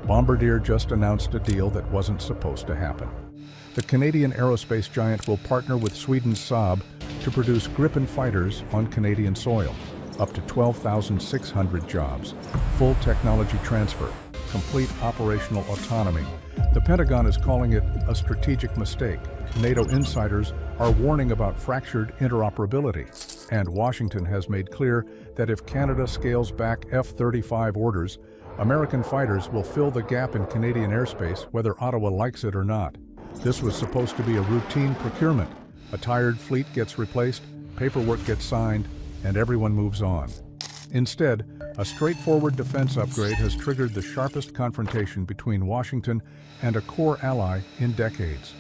Bombardier just announced a deal that wasn't supposed to happen. The Canadian aerospace giant will partner with Sweden's Saab to produce Gripen fighters on Canadian soil. Up to 12,600 jobs, full technology transfer, complete operational autonomy. The Pentagon is calling it a strategic mistake. NATO insiders are warning about fractured interoperability. And Washington has made clear that if Canada scales back F-35 orders, American fighters will fill the gap in Canadian airspace whether Ottawa likes it or not. This was supposed to be a routine procurement. A tired fleet gets replaced, paperwork gets signed, and everyone moves on. Instead, a straightforward defense upgrade has triggered the sharpest confrontation between Washington and a core ally in decades.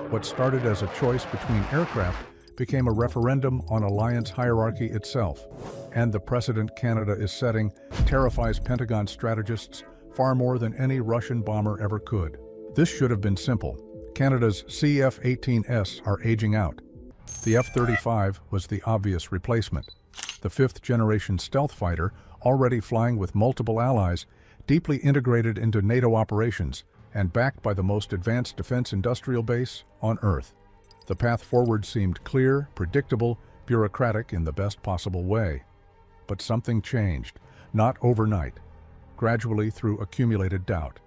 What started as a choice between aircraft became a referendum on alliance hierarchy itself, and the precedent Canada is setting terrifies Pentagon strategists far more than any Russian bomber ever could. This should have been simple. Canada's CF-18S are aging out. The F-35 was the obvious replacement. The fifth-generation stealth fighter, already flying with multiple allies, deeply integrated into NATO operations, and backed by the most advanced defense industrial base on Earth. The path forward seemed clear, predictable, bureaucratic in the best possible way. But something changed, not overnight, gradually through accumulated doubt.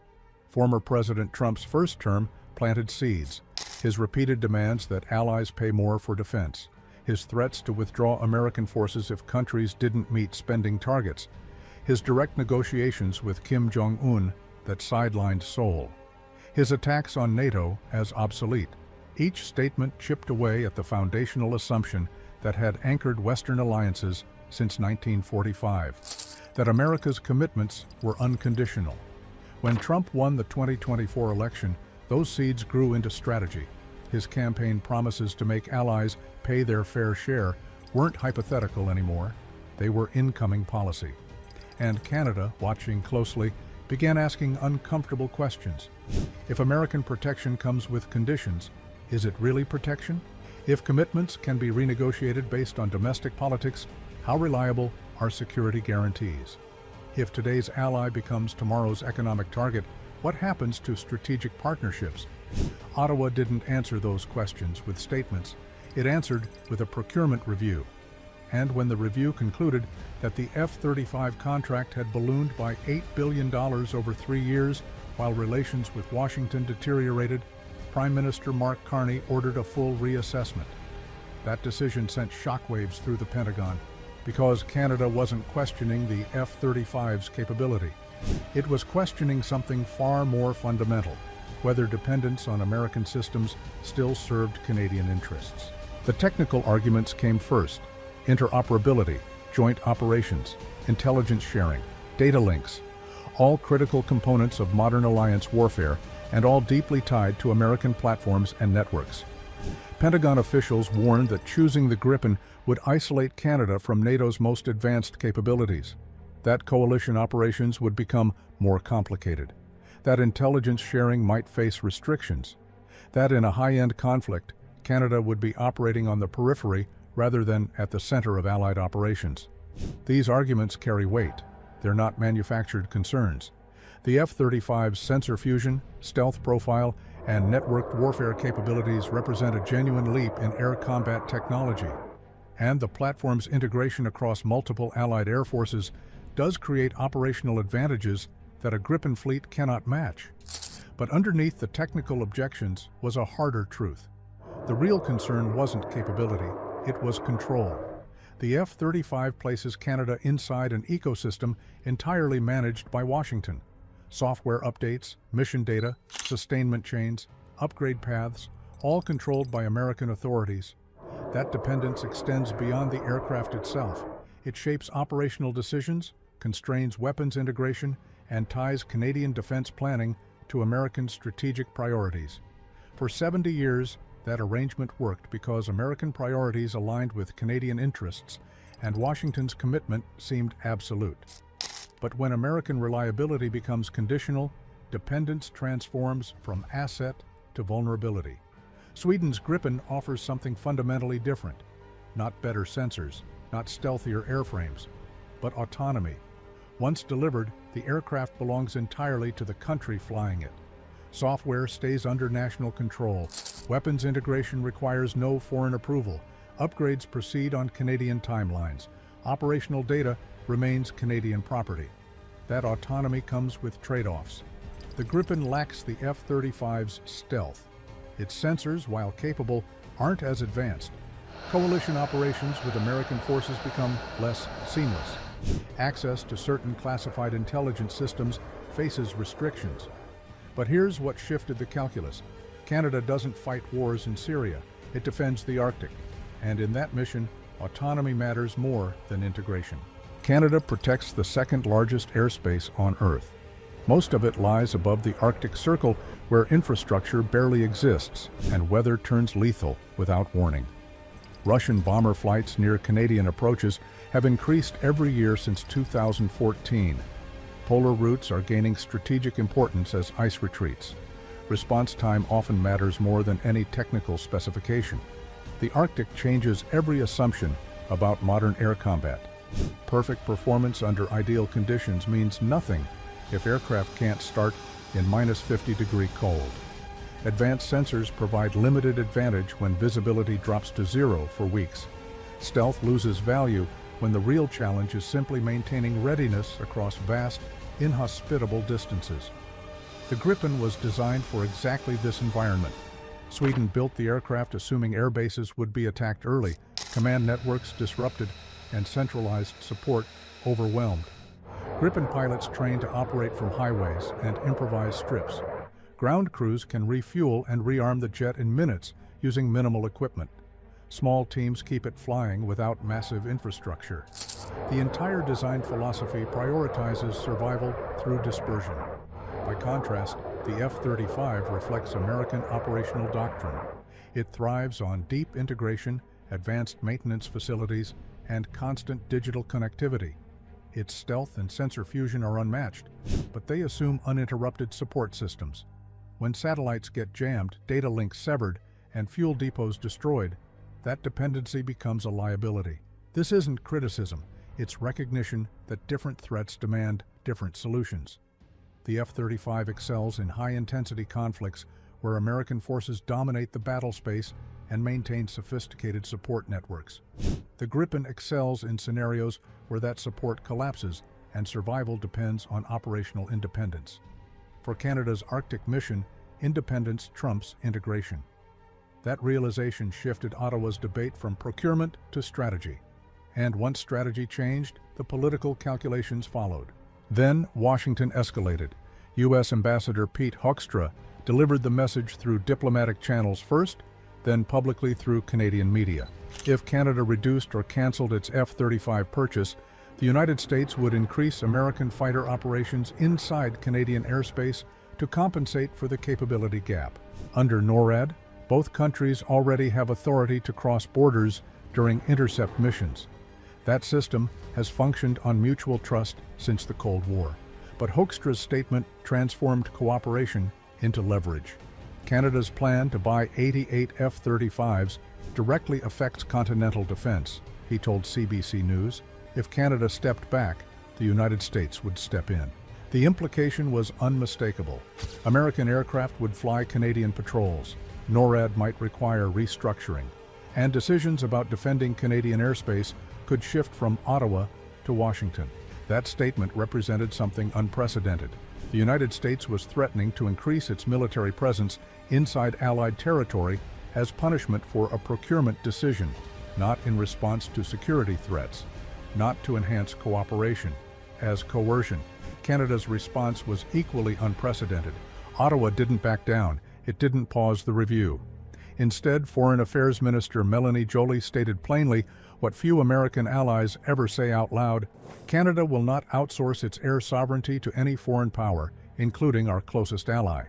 Former President Trump's first term planted seeds. His repeated demands that allies pay more for defense. His threats to withdraw American forces if countries didn't meet spending targets. His direct negotiations with Kim Jong-un that sidelined Seoul. His attacks on NATO as obsolete. Each statement chipped away at the foundational assumption that had anchored Western alliances since 1945, that America's commitments were unconditional. When Trump won the 2024 election, those seeds grew into strategy. His campaign promises to make allies pay their fair share weren't hypothetical anymore. They were incoming policy. And Canada, watching closely, began asking uncomfortable questions. If American protection comes with conditions, is it really protection? If commitments can be renegotiated based on domestic politics, how reliable are security guarantees? If today's ally becomes tomorrow's economic target, what happens to strategic partnerships? Ottawa didn't answer those questions with statements. It answered with a procurement review. And when the review concluded that the F-35 contract had ballooned by $8 billion over 3 years while relations with Washington deteriorated, Prime Minister Mark Carney ordered a full reassessment. That decision sent shockwaves through the Pentagon because Canada wasn't questioning the F-35's capability. It was questioning something far more fundamental, whether dependence on American systems still served Canadian interests. The technical arguments came first: interoperability, joint operations, intelligence sharing, data links, all critical components of modern alliance warfare and all deeply tied to American platforms and networks. Pentagon officials warned that choosing the Gripen would isolate Canada from NATO's most advanced capabilities, that coalition operations would become more complicated, that intelligence sharing might face restrictions, that in a high-end conflict, Canada would be operating on the periphery rather than at the center of Allied operations. These arguments carry weight. They're not manufactured concerns. The F-35's sensor fusion, stealth profile, and networked warfare capabilities represent a genuine leap in air combat technology. And the platform's integration across multiple Allied air forces does create operational advantages that a Gripen fleet cannot match. But underneath the technical objections was a harder truth. The real concern wasn't capability, it was control. The F-35 places Canada inside an ecosystem entirely managed by Washington. Software updates, mission data, sustainment chains, upgrade paths, all controlled by American authorities. That dependence extends beyond the aircraft itself. It shapes operational decisions, constrains weapons integration, and ties Canadian defense planning to American strategic priorities. For 70 years, that arrangement worked because American priorities aligned with Canadian interests, and Washington's commitment seemed absolute. But when American reliability becomes conditional, dependence transforms from asset to vulnerability. Sweden's Gripen offers something fundamentally different. Not better sensors, not stealthier airframes, but autonomy. Once delivered, the aircraft belongs entirely to the country flying it. Software stays under national control. Weapons integration requires no foreign approval. Upgrades proceed on Canadian timelines. Operational data remains Canadian property. That autonomy comes with trade-offs. The Gripen lacks the F-35's stealth. Its sensors, while capable, aren't as advanced. Coalition operations with American forces become less seamless. Access to certain classified intelligence systems faces restrictions. But here's what shifted the calculus. Canada doesn't fight wars in Syria, it defends the Arctic. And in that mission, autonomy matters more than integration. Canada protects the second largest airspace on Earth. Most of it lies above the Arctic Circle, where infrastructure barely exists and weather turns lethal without warning. Russian bomber flights near Canadian approaches have increased every year since 2014. Polar routes are gaining strategic importance as ice retreats. Response time often matters more than any technical specification. The Arctic changes every assumption about modern air combat. Perfect performance under ideal conditions means nothing if aircraft can't start in -50-degree cold. Advanced sensors provide limited advantage when visibility drops to zero for weeks. Stealth loses value when the real challenge is simply maintaining readiness across vast, inhospitable distances. The Gripen was designed for exactly this environment. Sweden built the aircraft assuming air bases would be attacked early, command networks disrupted, and centralized support overwhelmed. Gripen pilots train to operate from highways and improvised strips. Ground crews can refuel and rearm the jet in minutes using minimal equipment. Small teams keep it flying without massive infrastructure. The entire design philosophy prioritizes survival through dispersion. By contrast, the F-35 reflects American operational doctrine. It thrives on deep integration, advanced maintenance facilities, and constant digital connectivity. Its stealth and sensor fusion are unmatched, but they assume uninterrupted support systems. When satellites get jammed, data links severed, and fuel depots destroyed, that dependency becomes a liability. This isn't criticism, it's recognition that different threats demand different solutions. The F-35 excels in high-intensity conflicts where American forces dominate the battle space and maintain sophisticated support networks. The Gripen excels in scenarios where that support collapses and survival depends on operational independence. For Canada's Arctic mission, independence trumps integration. That realization shifted Ottawa's debate from procurement to strategy. And once strategy changed, the political calculations followed. Then Washington escalated. U.S. Ambassador Pete Hoekstra delivered the message through diplomatic channels first, then publicly through Canadian media. If Canada reduced or canceled its F-35 purchase, the United States would increase American fighter operations inside Canadian airspace to compensate for the capability gap. Under NORAD, both countries already have authority to cross borders during intercept missions. That system has functioned on mutual trust since the Cold War. But Hoekstra's statement transformed cooperation into leverage. Canada's plan to buy 88 F-35s directly affects continental defense, he told CBC News. If Canada stepped back, the United States would step in. The implication was unmistakable. American aircraft would fly Canadian patrols. NORAD might require restructuring. And decisions about defending Canadian airspace could shift from Ottawa to Washington. That statement represented something unprecedented. The United States was threatening to increase its military presence inside Allied territory as punishment for a procurement decision, not in response to security threats, not to enhance cooperation, as coercion. Canada's response was equally unprecedented. Ottawa didn't back down. It didn't pause the review. Instead, Foreign Affairs Minister Melanie Joly stated plainly what few American allies ever say out loud: Canada will not outsource its air sovereignty to any foreign power, including our closest ally.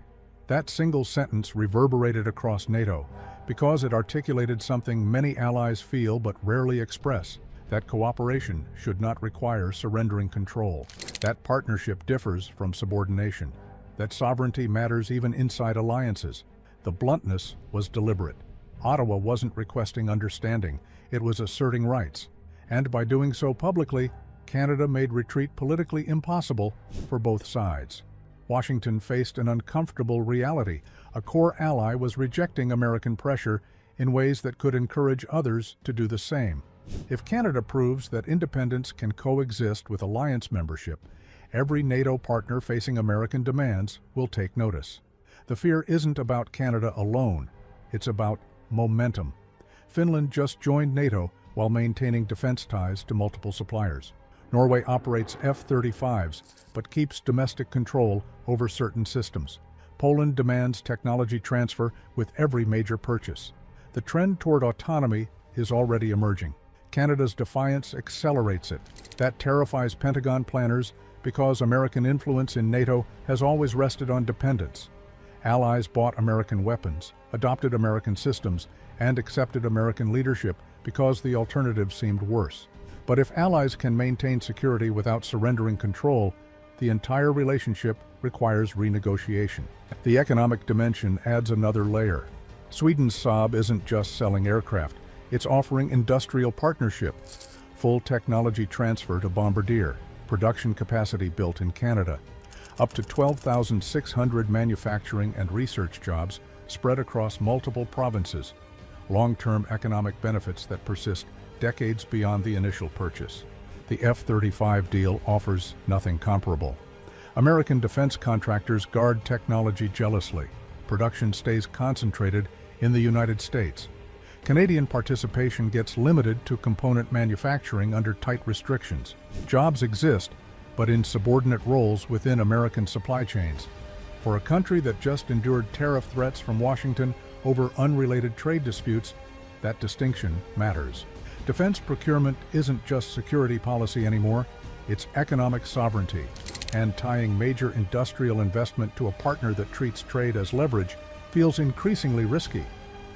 That single sentence reverberated across NATO because it articulated something many allies feel but rarely express: that cooperation should not require surrendering control. That partnership differs from subordination. That sovereignty matters even inside alliances. The bluntness was deliberate. Ottawa wasn't requesting understanding, it was asserting rights. And by doing so publicly, Canada made retreat politically impossible for both sides. Washington faced an uncomfortable reality. A core ally was rejecting American pressure in ways that could encourage others to do the same. If Canada proves that independence can coexist with alliance membership, every NATO partner facing American demands will take notice. The fear isn't about Canada alone, it's about momentum. Finland just joined NATO while maintaining defense ties to multiple suppliers. Norway operates F-35s, but keeps domestic control over certain systems. Poland demands technology transfer with every major purchase. The trend toward autonomy is already emerging. Canada's defiance accelerates it. That terrifies Pentagon planners because American influence in NATO has always rested on dependence. Allies bought American weapons, adopted American systems, and accepted American leadership because the alternative seemed worse. But if allies can maintain security without surrendering control, the entire relationship requires renegotiation. The economic dimension adds another layer. Sweden's Saab isn't just selling aircraft, it's offering industrial partnership, full technology transfer to Bombardier, production capacity built in Canada, up to 12,600 manufacturing and research jobs spread across multiple provinces, long-term economic benefits that persist decades beyond the initial purchase. The F-35 deal offers nothing comparable. American defense contractors guard technology jealously. Production stays concentrated in the United States. Canadian participation gets limited to component manufacturing under tight restrictions. Jobs exist, but in subordinate roles within American supply chains. For a country that just endured tariff threats from Washington over unrelated trade disputes, that distinction matters. Defense procurement isn't just security policy anymore, it's economic sovereignty, and tying major industrial investment to a partner that treats trade as leverage feels increasingly risky.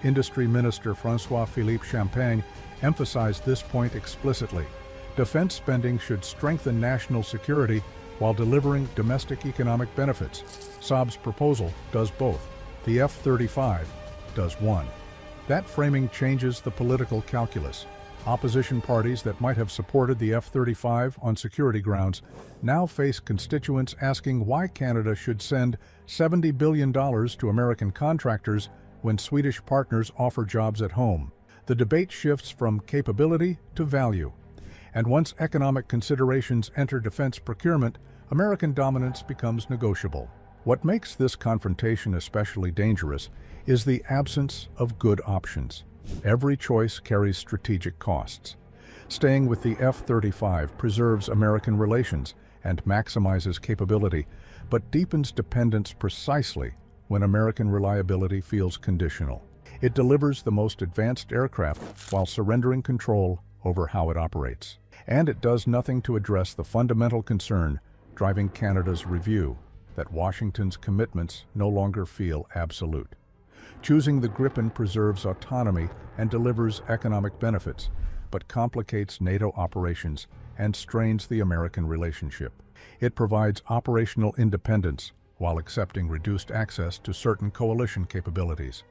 Industry Minister François-Philippe Champagne emphasized this point explicitly. Defense spending should strengthen national security while delivering domestic economic benefits. Saab's proposal does both. The F-35 does one. That framing changes the political calculus. Opposition parties that might have supported the F-35 on security grounds now face constituents asking why Canada should send $70 billion to American contractors when Swedish partners offer jobs at home. The debate shifts from capability to value. And once economic considerations enter defense procurement, American dominance becomes negotiable. What makes this confrontation especially dangerous is the absence of good options. Every choice carries strategic costs. Staying with the F-35 preserves American relations and maximizes capability, but deepens dependence precisely when American reliability feels conditional. It delivers the most advanced aircraft while surrendering control over how it operates. And it does nothing to address the fundamental concern driving Canada's review, that Washington's commitments no longer feel absolute. Choosing the Gripen preserves autonomy and delivers economic benefits, but complicates NATO operations and strains the American relationship. It provides operational independence while accepting reduced access to certain coalition capabilities.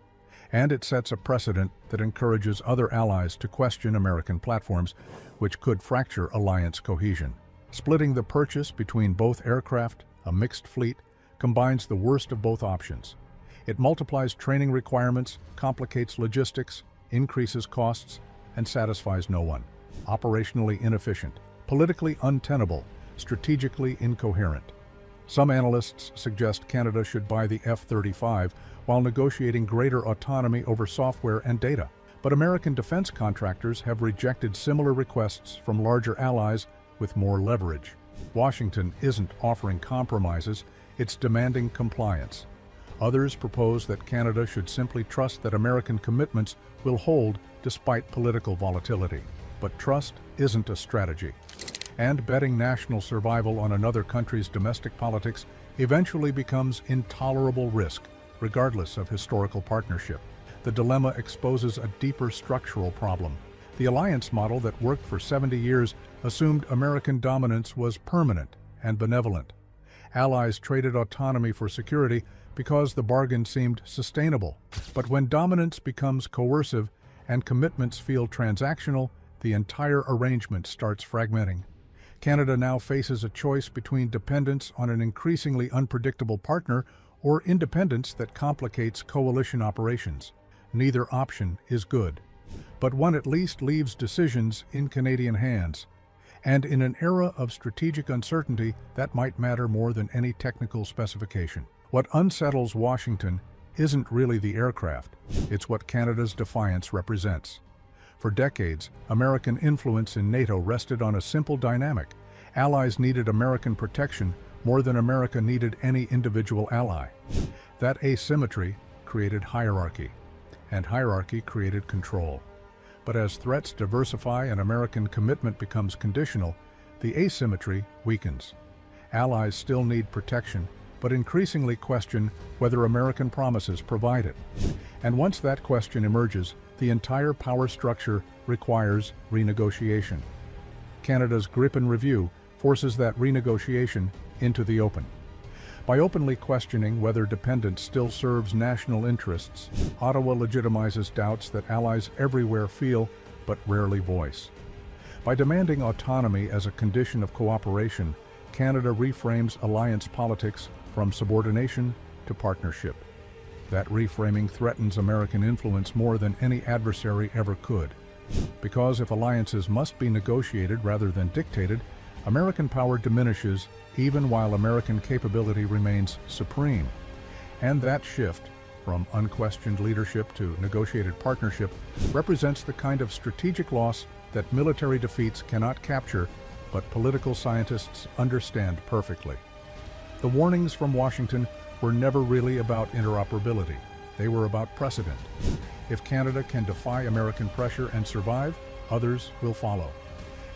And it sets a precedent that encourages other allies to question American platforms, which could fracture alliance cohesion. Splitting the purchase between both aircraft, a mixed fleet, combines the worst of both options. It multiplies training requirements, complicates logistics, increases costs, and satisfies no one. Operationally inefficient, politically untenable, strategically incoherent. Some analysts suggest Canada should buy the F-35 while negotiating greater autonomy over software and data. But American defense contractors have rejected similar requests from larger allies with more leverage. Washington isn't offering compromises, it's demanding compliance. Others propose that Canada should simply trust that American commitments will hold despite political volatility. But trust isn't a strategy. And betting national survival on another country's domestic politics eventually becomes intolerable risk, regardless of historical partnership. The dilemma exposes a deeper structural problem. The alliance model that worked for 70 years assumed American dominance was permanent and benevolent. Allies traded autonomy for security because the bargain seemed sustainable. But when dominance becomes coercive and commitments feel transactional, the entire arrangement starts fragmenting. Canada now faces a choice between dependence on an increasingly unpredictable partner or independence that complicates coalition operations. Neither option is good, but one at least leaves decisions in Canadian hands. And in an era of strategic uncertainty, that might matter more than any technical specification. What unsettles Washington isn't really the aircraft, it's what Canada's defiance represents. For decades, American influence in NATO rested on a simple dynamic. Allies needed American protection more than America needed any individual ally. That asymmetry created hierarchy, and hierarchy created control. But as threats diversify and American commitment becomes conditional, the asymmetry weakens. Allies still need protection, but increasingly question whether American promises provide it. And once that question emerges, the entire power structure requires renegotiation. Canada's Gripen review forces that renegotiation into the open. By openly questioning whether dependence still serves national interests, Ottawa legitimizes doubts that allies everywhere feel but rarely voice. By demanding autonomy as a condition of cooperation, Canada reframes alliance politics from subordination to partnership. That reframing threatens American influence more than any adversary ever could. Because if alliances must be negotiated rather than dictated, American power diminishes even while American capability remains supreme. And that shift, from unquestioned leadership to negotiated partnership, represents the kind of strategic loss that military defeats cannot capture, but political scientists understand perfectly. The warnings from Washington were never really about interoperability. They were about precedent. If Canada can defy American pressure and survive, others will follow.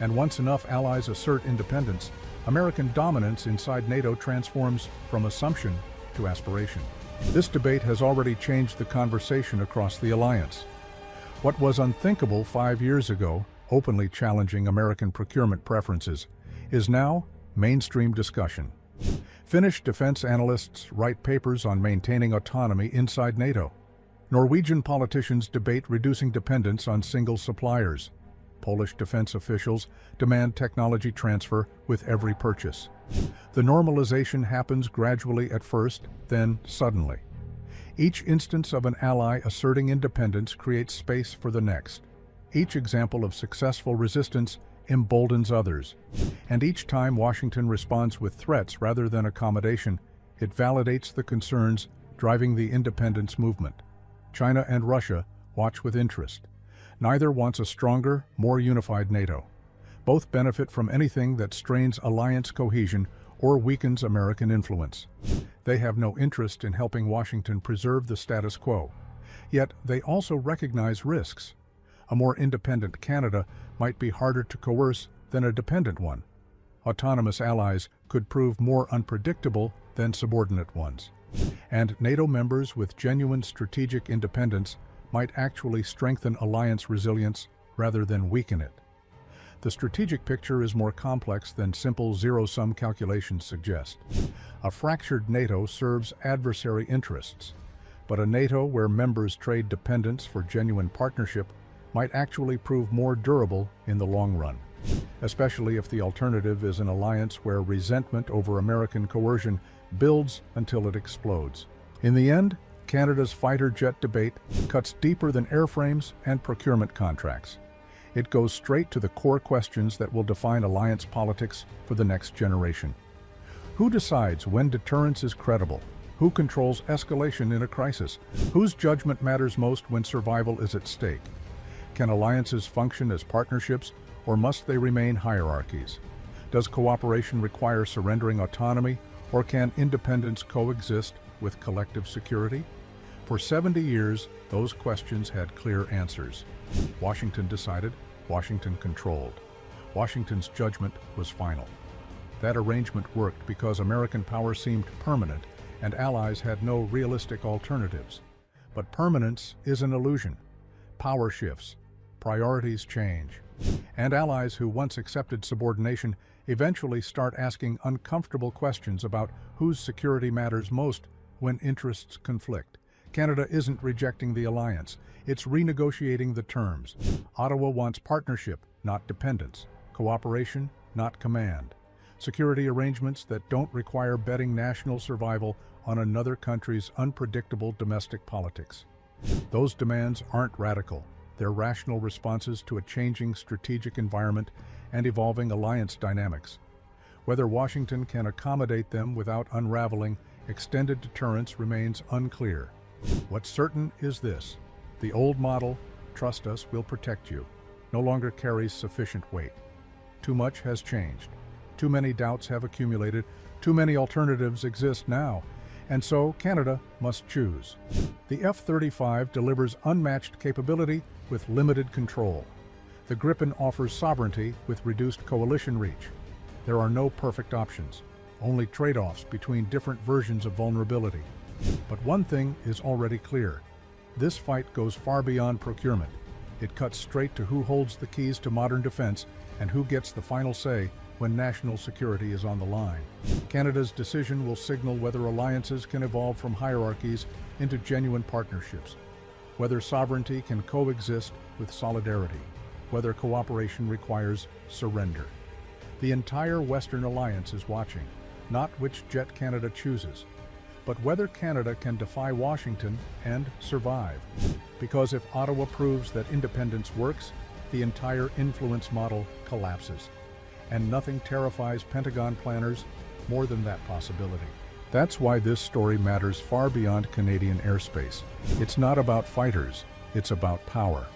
And once enough allies assert independence, American dominance inside NATO transforms from assumption to aspiration. This debate has already changed the conversation across the alliance. What was unthinkable 5 years ago, openly challenging American procurement preferences, is now mainstream discussion. Finnish defense analysts write papers on maintaining autonomy inside NATO. Norwegian politicians debate reducing dependence on single suppliers. Polish defense officials demand technology transfer with every purchase. The normalization happens gradually at first, then suddenly. Each instance of an ally asserting independence creates space for the next. Each example of successful resistance emboldens others. And each time Washington responds with threats rather than accommodation, it validates the concerns driving the independence movement. China and Russia watch with interest. Neither wants a stronger, more unified NATO. Both benefit from anything that strains alliance cohesion or weakens American influence. They have no interest in helping Washington preserve the status quo. Yet they also recognize risks. A more independent Canada might be harder to coerce than a dependent one. Autonomous allies could prove more unpredictable than subordinate ones. And NATO members with genuine strategic independence might actually strengthen alliance resilience rather than weaken it. The strategic picture is more complex than simple zero-sum calculations suggest. A fractured NATO serves adversary interests, but a NATO where members trade dependence for genuine partnership might actually prove more durable in the long run, especially if the alternative is an alliance where resentment over American coercion builds until it explodes. In the end, Canada's fighter jet debate cuts deeper than airframes and procurement contracts. It goes straight to the core questions that will define alliance politics for the next generation. Who decides when deterrence is credible? Who controls escalation in a crisis? Whose judgment matters most when survival is at stake? Can alliances function as partnerships, or must they remain hierarchies? Does cooperation require surrendering autonomy, or can independence coexist with collective security? For 70 years, those questions had clear answers. Washington decided, Washington controlled. Washington's judgment was final. That arrangement worked because American power seemed permanent and allies had no realistic alternatives. But permanence is an illusion. Power shifts, priorities change, and allies who once accepted subordination eventually start asking uncomfortable questions about whose security matters most when interests conflict. Canada isn't rejecting the alliance, it's renegotiating the terms. Ottawa wants partnership, not dependence, cooperation, not command. Security arrangements that don't require betting national survival on another country's unpredictable domestic politics. Those demands aren't radical. They're rational responses to a changing strategic environment and evolving alliance dynamics. Whether Washington can accommodate them without unraveling extended deterrence remains unclear. What's certain is this: the old model, "Trust us, we'll protect you," no longer carries sufficient weight. Too much has changed. Too many doubts have accumulated. Too many alternatives exist now. And so Canada must choose. The F-35 delivers unmatched capability with limited control. The Gripen offers sovereignty with reduced coalition reach. There are no perfect options, only trade-offs between different versions of vulnerability. But one thing is already clear. This fight goes far beyond procurement. It cuts straight to who holds the keys to modern defense and who gets the final say when national security is on the line. Canada's decision will signal whether alliances can evolve from hierarchies into genuine partnerships, whether sovereignty can coexist with solidarity, whether cooperation requires surrender. The entire Western Alliance is watching, not which jet Canada chooses, but whether Canada can defy Washington and survive. Because if Ottawa proves that independence works, the entire influence model collapses. And nothing terrifies Pentagon planners more than that possibility. That's why this story matters far beyond Canadian airspace. It's not about fighters, it's about power,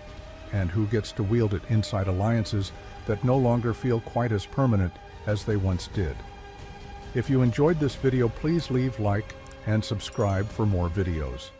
and who gets to wield it inside alliances that no longer feel quite as permanent as they once did. If you enjoyed this video, please leave a like and subscribe for more videos.